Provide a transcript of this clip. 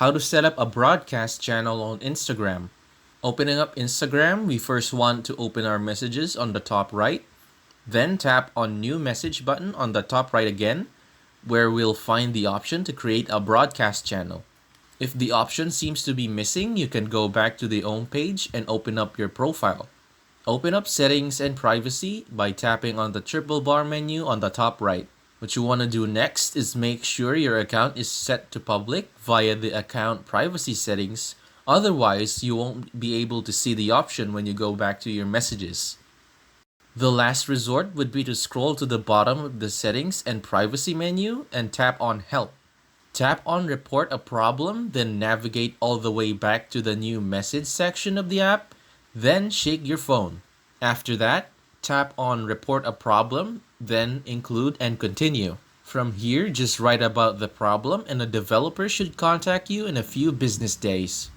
How to set up a broadcast channel on Instagram. Opening up Instagram, we first want to open our messages on the top right. Then tap on New Message button on the top right again, where we'll find the option to create a broadcast channel. If the option seems to be missing, you can go back to the home page and open up your profile. Open up Settings and Privacy by tapping on the triple bar menu on the top right. What you want to do next is make sure your account is set to public via the account privacy settings. Otherwise, you won't be able to see the option when you go back to your messages. The last resort would be to scroll to the bottom of the Settings and Privacy menu and tap on Help. Tap on Report a Problem, then navigate all the way back to the New Message section of the app, then shake your phone. After that, tap on Report a Problem, then Include and Continue. From here, just write about the problem and a developer should contact you in a few business days.